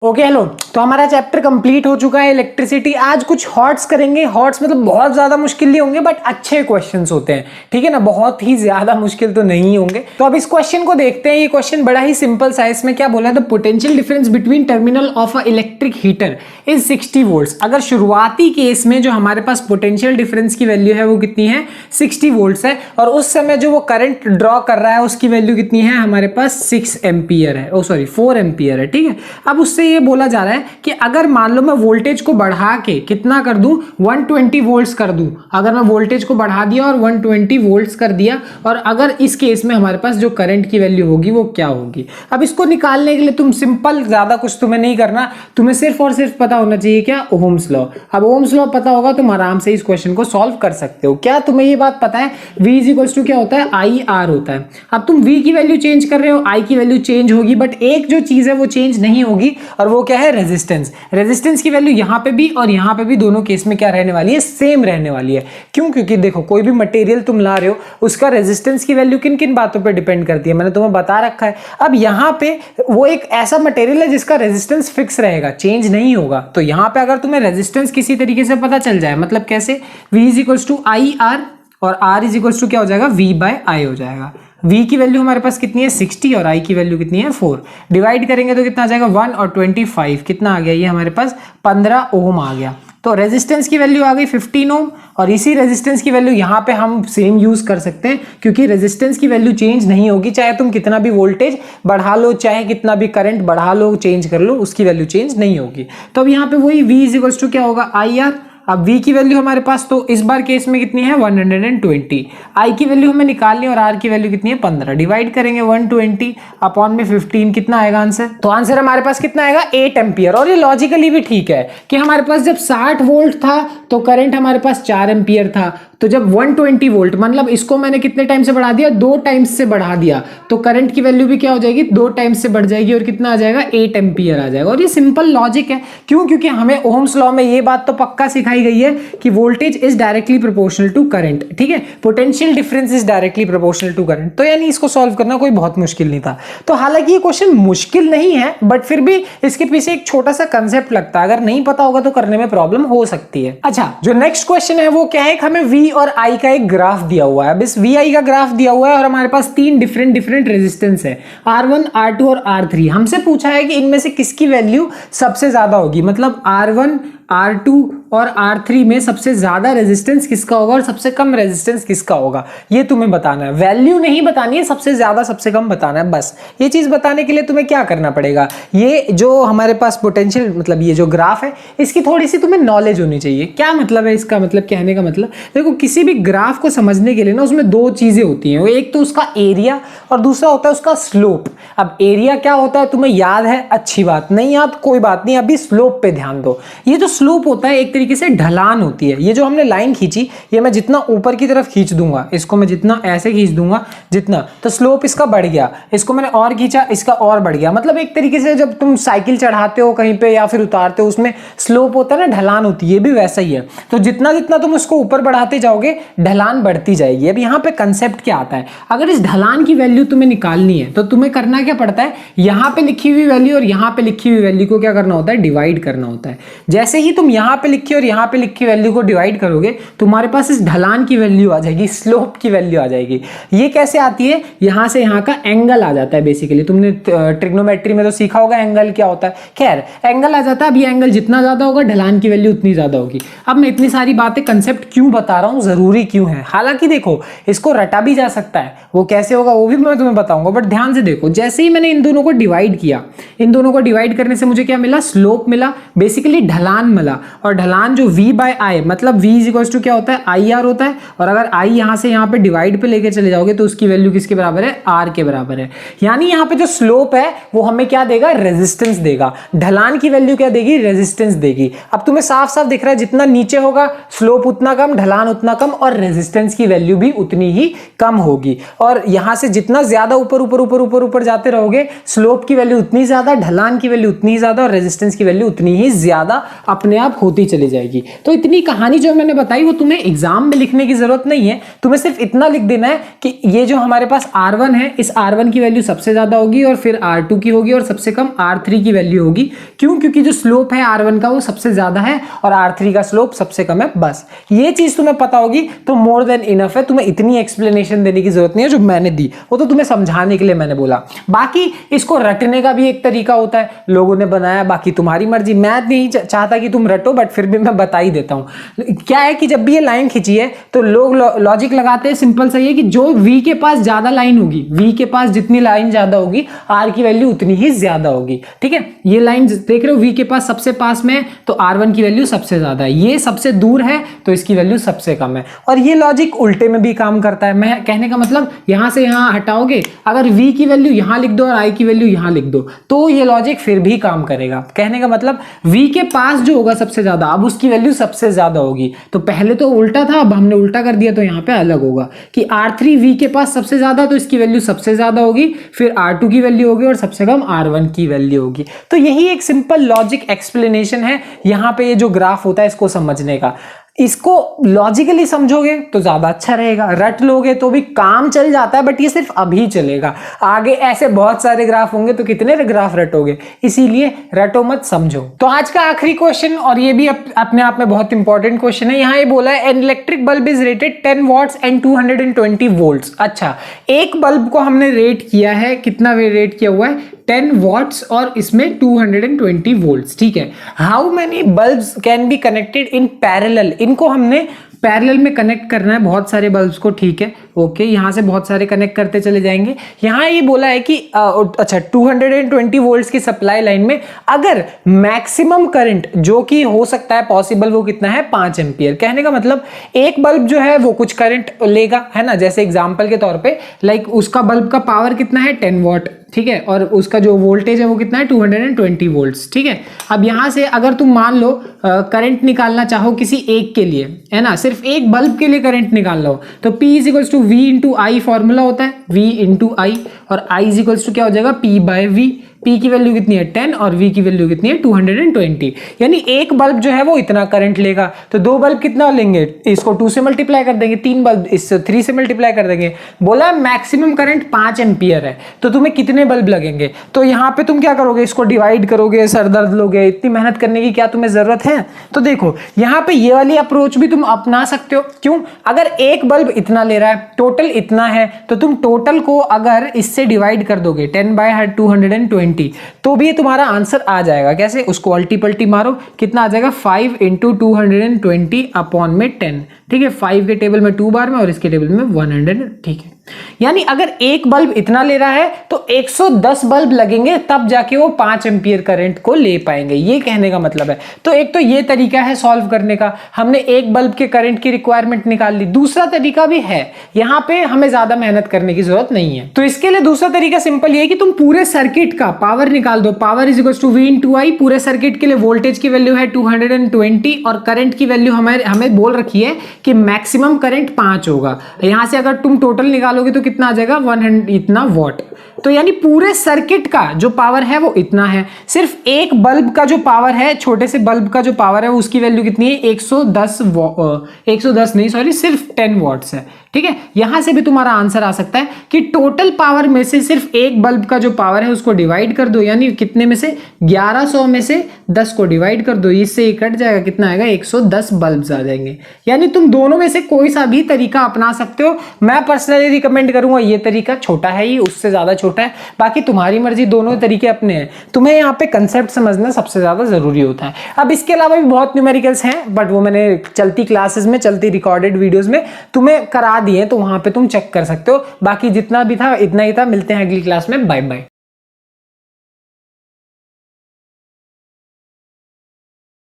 Okay hello. तो हमारा chapter complete हो चुका है इलेक्ट्रिसिटी। आज कुछ हॉट्स करेंगे। हॉट्स मतलब बहुत ज्यादा मुश्किल नहीं होंगे बट अच्छे क्वेश्चंस होते हैं, ठीक है ना। बहुत ही ज्यादा मुश्किल तो नहीं होंगे। तो अब इस क्वेश्चन को देखते हैं। ये क्वेश्चन बड़ा ही सिंपल सा है। इसमें क्या बोला है, the potential difference between terminal of a electric heater is 60 volts. अगर शुरुआती केस में जो हमारे पास पोटेंशियल डिफरेंस की वैल्यू है वो कितनी है, 60 वोल्ट्स है, और उस समय जो वो करंट ड्रॉ कर रहा है उसकी वैल्यू कितनी है, हमारे पास 6 एम्पियर है, 4 एम्पियर है, ठीक है। अब उससे ये बोला जा रहा है कि अगर मान लो मैं वोल्टेज को बढ़ा के कितना कर दूं, 120 वोल्ट्स कर दूं। अगर मैं वोल्टेज को बढ़ा दिया और 120 वोल्ट्स कर दिया, और अगर इस केस में हमारे पास जो करंट की वैल्यू होगी वो क्या होगी। अब इसको निकालने के लिए तुम सिंपल, ज्यादा कुछ तुम्हें नहीं करना, तुम्हें सिर्फ और सिर्फ पता होना चाहिए क्या, ओहम्स लॉ। अब ओहम्स लॉ पता होगा तुम आराम से इस क्वेश्चन को सॉल्व कर सकते हो। क्या तुम्हें ये बात पता है, V इज इक्वल्स टू क्या होता है, आई आर होता है। अब तुम V की वैल्यू चेंज कर रहे हो, I की वैल्यू चेंज होगी, बट एक जो चीज है वो चेंज नहीं होगी, और वो क्या है, रेजिस्टेंस। रेजिस्टेंस की वैल्यू यहां पे भी और यहां पे भी, दोनों केस में क्या रहने वाली है, सेम रहने वाली है। क्यों? क्योंकि देखो कोई भी मटेरियल तुम ला रहे हो उसका रेजिस्टेंस की वैल्यू किन किन बातों पे डिपेंड करती है, मैंने तुम्हें बता रखा है। अब यहां पे वो एक ऐसा मटेरियल है जिसका रेजिस्टेंस फिक्स रहेगा, चेंज नहीं होगा। तो यहां पे अगर तुम्हें रेजिस्टेंस किसी तरीके से पता चल जाए, मतलब कैसे, V is equals to I R, और R इज इक्वल्स टू क्या हो जाएगा, V बाय I हो जाएगा। V की वैल्यू हमारे पास कितनी है, 60, और I की वैल्यू कितनी है, 4। डिवाइड करेंगे तो कितना आ जाएगा, 1 और 25 कितना आ गया, ये हमारे पास 15 ओम आ गया। तो रेजिस्टेंस की वैल्यू आ गई 15 ओम, और इसी रेजिस्टेंस की वैल्यू यहाँ पे हम सेम यूज कर सकते हैं, क्योंकि रेजिस्टेंस की वैल्यू चेंज नहीं होगी, चाहे तुम कितना भी वोल्टेज बढ़ा लो, चाहे कितना भी करंट बढ़ा लो, चेंज कर लो, उसकी वैल्यू चेंज नहीं होगी। तो अब यहाँ पे वही V इज इक्वल्स टू क्या होगा, आई आर। अब V की वैल्यू हमारे पास तो इस बार केस में कितनी है, 120। I की वैल्यू हमें निकालनी है, और R की वैल्यू कितनी है, 15। डिवाइड करेंगे 120 अपॉन में 15, कितना आएगा आंसर, तो आंसर हमारे पास कितना आएगा, 8 एम्पियर। और ये लॉजिकली भी ठीक है कि हमारे पास जब 60 वोल्ट था तो करंट हमारे पास 4 एम्पियर था, तो जब 120 वोल्ट, मतलब इसको मैंने कितने टाइम से बढ़ा दिया, 2 टाइम्स से बढ़ा दिया, तो करंट की वैल्यू भी क्या हो जाएगी, 2 टाइम्स से बढ़ जाएगी, और कितना आ जाएगा, 8 एम्पियर आ जाएगा। और ये सिंपल लॉजिक है। क्यों? क्योंकि हमें ओहम्स लॉ में ये बात तो पक्का सिखाई गई है कि voltage is directly proportional to current, ठीक है। Potential difference is directly proportional to current. तो यानी इसको सॉल्व करना कोई बहुत मुश्किल नहीं था। तो हालांकि ये क्वेश्चन मुश्किल नहीं है, बट फिर भी इसके पीछे एक छोटा सा कंसेप्ट लगता है, अगर नहीं पता होगा तो करने में प्रॉब्लम हो सकती है। अच्छा, जो नेक्स्ट क्वेश्चन है वो क्या है, हमें V और I का एक ग्राफ दिया हुआ है। अब इस VI का ग्राफ दिया हुआ है, और हमारे पास 3 डिफरेंट रेजिस्टेंस है, R1, R2 और R3। हमसे पूछा है कि इनमें से किसकी वैल्यू सबसे ज्यादा होगी, मतलब R1, R2 और R3 में सबसे ज्यादा रेजिस्टेंस किसका होगा और सबसे कम रेजिस्टेंस किसका होगा, ये तुम्हें बताना है। वैल्यू नहीं बतानी है, सबसे ज्यादा सबसे कम बताना है बस। ये चीज बताने के लिए तुम्हें क्या करना पड़ेगा, ये जो हमारे पास पोटेंशियल, मतलब ये जो ग्राफ है, इसकी थोड़ी सी तुम्हें नॉलेज होनी चाहिए। क्या मतलब है इसका, मतलब कहने का मतलब, देखो किसी भी ग्राफ को समझने के लिए ना उसमें 2 चीजें होती हैं, एक तो उसका एरिया और दूसरा होता है उसका स्लोप। अब एरिया क्या होता है तुम्हें याद है, अच्छी बात, नहीं याद कोई बात नहीं, अभी स्लोप पे ध्यान दो। ये जो स्लोप होता है एक तरीके से ढलान होती है। ये जो हमने लाइन खींची, ये मैं जितना ऊपर की तरफ खींच दूंगा, इसको मैं जितना ऐसे खींच दूंगा जितना, तो स्लोप इसका बढ़ गया। इसको मैंने और खींचा, इसका और बढ़ गया। मतलब एक तरीके से जब तुम साइकिल चढ़ाते हो कहीं पे या फिर उतारते हो, उसमें स्लोप होता है ना, ढलान होती है, ये भी वैसा ही है। तो जितना जितना तुम उसको ऊपर बढ़ाते जाओगे ढलान बढ़ती जाएगी। अब यहाँ पे कंसेप्ट क्या आता है, अगर इस ढलान की वैल्यू तुम्हें निकालनी है तो तुम्हें करना क्या पड़ता है, यहाँ पे लिखी हुई वैल्यू और यहाँ पे लिखी हुई वैल्यू को क्या करना होता है, डिवाइड करना होता है। जैसे ही तुम यहाँ पे लिखी और यहाँ पे लिखी वैल्यू को डिवाइड करोगे, तुम्हारे पास इस ढलान की वैल्यू आ जाएगी, स्लोप की वैल्यू आ जाएगी। ये कैसे आती है, यहाँ से यहाँ का एंगल आ जाता है। बेसिकली तुमने ट्रिग्नोमेट्री में तो सीखा होगा एंगल क्या होता है, खैर एंगल आ जाता है। अब ये एंगल जितना ज्यादा होगा ढलान की वैल्यू उतनी ज्यादा होगी। अब मैं इतनी सारी बातें कंसेप्ट क्यों बता रहा हूँ, जरूरी क्यों है, हालांकि देखो इसको रटा भी जा सकता है, वो कैसे होगा वो भी मैं तुम्हें बताऊंगा, बट ध्यान से देखो। जैसे ही मैंने इन दोनों को डिवाइड किया, इन दोनों को डिवाइड करने से मुझे क्या मिला, स्लोप मिला, बेसिकली ढलान मिला। और ढलान जो V बाय I, मतलब V इज इक्वल्स टू क्या होता है, आई आर होता है। और अगर I यहाँ से यहाँ पे डिवाइड पे लेके चले जाओगे तो उसकी वैल्यू किसके बराबर है, R के बराबर है। यानी यहाँ पे जो स्लोप है वो हमें क्या देगा, रेजिस्टेंस देगा। ढलान की वैल्यू क्या देगी, रेजिस्टेंस देगी। अब तुम्हें साफ साफ दिख रहा है, जितना नीचे होगा स्लोप उतना कम, ढलान उतना कम, और रेजिस्टेंस की वैल्यू भी उतनी ही कम होगी। और यहां से जितना ज्यादा ऊपर ऊपर ऊपर ऊपर ऊपर जाते रहोगे, स्लोप की वैल्यू उतनी ज्यादा, ढलान की वैल्यू उतनी ज्यादा, और रेजिस्टेंस की वैल्यू उतनी ही ज्यादा अपने अपने आप होती चली जाएगी। तो इतनी कहानी जो मैंने बताई वो तुम्हें एग्जाम में लिखने की जरूरत नहीं है, तुम्हें सिर्फ इतना लिख देना है कि ये जो हमारे पास R1 है, इस R1 की वैल्यू सबसे ज्यादा होगी और फिर R2 की होगी और सबसे कम R3 की वैल्यू होगी। क्यों? क्योंकि जो स्लोप है R1 का वो सबसे ज्यादा है और R3 का स्लोप सबसे कम है। बस ये चीज तुम्हें पता होगी तो मोर देन इनफ है, तुम्हें इतनी एक्सप्लेनेशन देने की जरूरत नहीं है जो मैंने दी, वो तो तुम्हें समझाने के लिए मैंने बोला। बाकी इसको रटने का भी एक तरीका होता है, लोगों ने बनाया, बाकी तुम्हारी मर्जी। मैं नहीं चाहता कि तुम रटो, बट फिर भी मैं बता ही देता हूं। क्या है कि जब भी ये लाइन खींची है तो लोग लॉजिक लगाते हैं, सिंपल सही है कि जो V के पास ज्यादा लाइन होगी, V के पास जितनी लाइन ज्यादा होगी R की वैल्यू उतनी ही ज्यादा होगी। ठीक है, ये लाइन देख रहे हो, V के पास सबसे पास में है तो R1 की वैल्यू सबसे ज्यादा है, ये सबसे दूर है तो इसकी वैल्यू सबसे कम है। और ये लॉजिक उल्टे में भी काम करता है। मैं कहने का मतलब यहां से यहां हटाओगे, अगर V की वैल्यू यहां लिख दो और I की वैल्यू यहां लिख दो तो ये लॉजिक फिर भी काम करेगा। कहने का मतलब V के पास जो होगा सबसे ज्यादा, अब उसकी वैल्यू सबसे ज्यादा होगी। तो पहले तो उल्टा था, अब हमने उल्टा कर दिया तो यहाँ पे अलग होगा कि R3 V के पास सबसे ज्यादा तो इसकी वैल्यू सबसे ज्यादा होगी, फिर R2 की वैल्यू होगी और सबसे कम R1 की वैल्यू होगी। तो यही एक सिंपल लॉजिक एक्सप्लेनेशन है यहाँ पे ये जो ग्राफ होता है इसको समझने का। इसको लॉजिकली समझोगे तो ज्यादा अच्छा रहेगा, रट लोगे तो भी काम चल जाता है बट ये सिर्फ अभी चलेगा, आगे ऐसे बहुत सारे ग्राफ होंगे तो कितने ग्राफ रटोगे, इसीलिए रटो मत, समझो। तो आज का आखिरी क्वेश्चन, और ये भी अपने आप में बहुत इंपॉर्टेंट क्वेश्चन है। यहाँ ये बोला है an electric bulb is rated 10 watts and 220 volts. अच्छा, एक बल्ब को हमने रेट किया है, कितना रेट किया हुआ है 10 वॉट्स और इसमें 220 वोल्ट्स। ठीक है, how many bulbs can be connected in parallel, इनको हमने पैरेलल में कनेक्ट करना है बहुत सारे बल्ब्स को। ठीक है, ओके, यहां से बहुत सारे कनेक्ट करते चले जाएंगे। यहां ये बोला है कि अच्छा 220 वोल्ट्स की सप्लाई लाइन में अगर मैक्सिमम करंट जो कि हो सकता है पॉसिबल वो कितना है 5 एम्पियर। कहने का मतलब एक बल्ब जो है वो कुछ करंट लेगा, है ना, जैसे एग्जांपल के तौर पे लाइक उसका बल्ब का पावर कितना है 10 वॉट। ठीक है, और उसका जो वोल्टेज है वो कितना है 220 वोल्ट्स। ठीक है, अब यहां से अगर तुम मान लो करंट निकालना चाहो किसी एक के लिए, है ना, सिर्फ एक बल्ब के लिए करंट निकाल लो तो P is equals to V into I formula होता है, V इंटू आई, और I इज इक्वल्स टू क्या हो जाएगा P बाय V। P की वैल्यू कितनी है 10 और V की वैल्यू कितनी है 220, यानी एक बल्ब जो है वो इतना करंट लेगा। तो दो बल्ब कितना लेंगे, इसको 2 से मल्टीप्लाई कर देंगे, तीन बल्ब इस 3 से मल्टीप्लाई कर देंगे। बोला मैक्सिमम करंट 5 एम्पियर है तो तुम्हें कितने बल्ब लगेंगे, तो यहाँ पे तुम क्या करोगे, इसको डिवाइड करोगे, सरदर्द लोगे, इतनी मेहनत करने की क्या तुम्हें जरूरत है। तो देखो यहाँ पे ये वाली अप्रोच भी तुम अपना सकते हो। क्यों? अगर एक बल्ब इतना ले रहा है, टोटल इतना है, तो तुम टोटल को अगर इससे डिवाइड कर दोगे 10 बाय 220 तो भी तुम्हारा आंसर आ जाएगा। कैसे? उसको अल्टी पल्टी मारो, कितना आ जाएगा 5 इंटू 220 अपॉन में 10। ठीक है, 5 के टेबल में 2 बार में और इसके टेबल में 100। ठीक है, यानी अगर एक बल्ब इतना ले रहा है तो 110 बल्ब लगेंगे तब जाके वो 5 एम्पियर करंट को ले पाएंगे, ये कहने का मतलब है। तो एक तो ये तरीका है सॉल्व करने का, हमने एक बल्ब के करंट की रिक्वायरमेंट निकाल ली। दूसरा तरीका भी है, यहाँ पे हमें ज्यादा मेहनत करने की जरूरत नहीं है। तो इसके लिए दूसरा तरीका सिंपल ये है कि तुम पूरे सर्किट का पावर निकाल दो, power is equals to V into I. पूरे सर्किट के लिए वोल्टेज की वैल्यू है 220 और करंट की वैल्यू हमें बोल रखी है कि मैक्सिमम करंट 5 होगा। यहां से अगर तुम टोटल निकालोगे तो कितना आ जाएगा 100 इतना वॉट। तो यानी पूरे सर्किट का जो पावर है वो इतना है। सिर्फ एक बल्ब का जो पावर है, छोटे से बल्ब का जो पावर है उसकी वैल्यू कितनी है 110 नहीं सॉरी सिर्फ 10 वॉट्स है। ठीक है, यहां से भी तुम्हारा आंसर आ सकता है कि टोटल पावर में से सिर्फ एक बल्ब का जो पावर है उसको डिवाइड कर दो, यानी कितने में से 1100 में से 10 को डिवाइड कर दो, इससे ये कट जाएगा, कितना आएगा 110 बल्ब्स आ जाएंगे। यानी तुम दोनों में से कोई सा भी तरीका अपना सकते हो। मैं पर्सनली रिकमेंड करूंगा ये तरीका, छोटा है ही, उससे ज्यादा छोटा है, बाकी तुम्हारी मर्जी, दोनों तरीके अपने हैं। तुम्हें यहाँ पे कंसेप्ट समझना सबसे ज्यादा जरूरी होता है। अब इसके अलावा भी बहुत न्यूमेरिकल्स हैं बट वो मैंने चलती क्लासेस में, चलती रिकॉर्डेड वीडियोस में तुम्हें करा दिए, तो वहां पे तुम चेक कर सकते हो। बाकी जितना भी था इतना ही था। मिलते हैं अगली क्लास में, बाय बाय।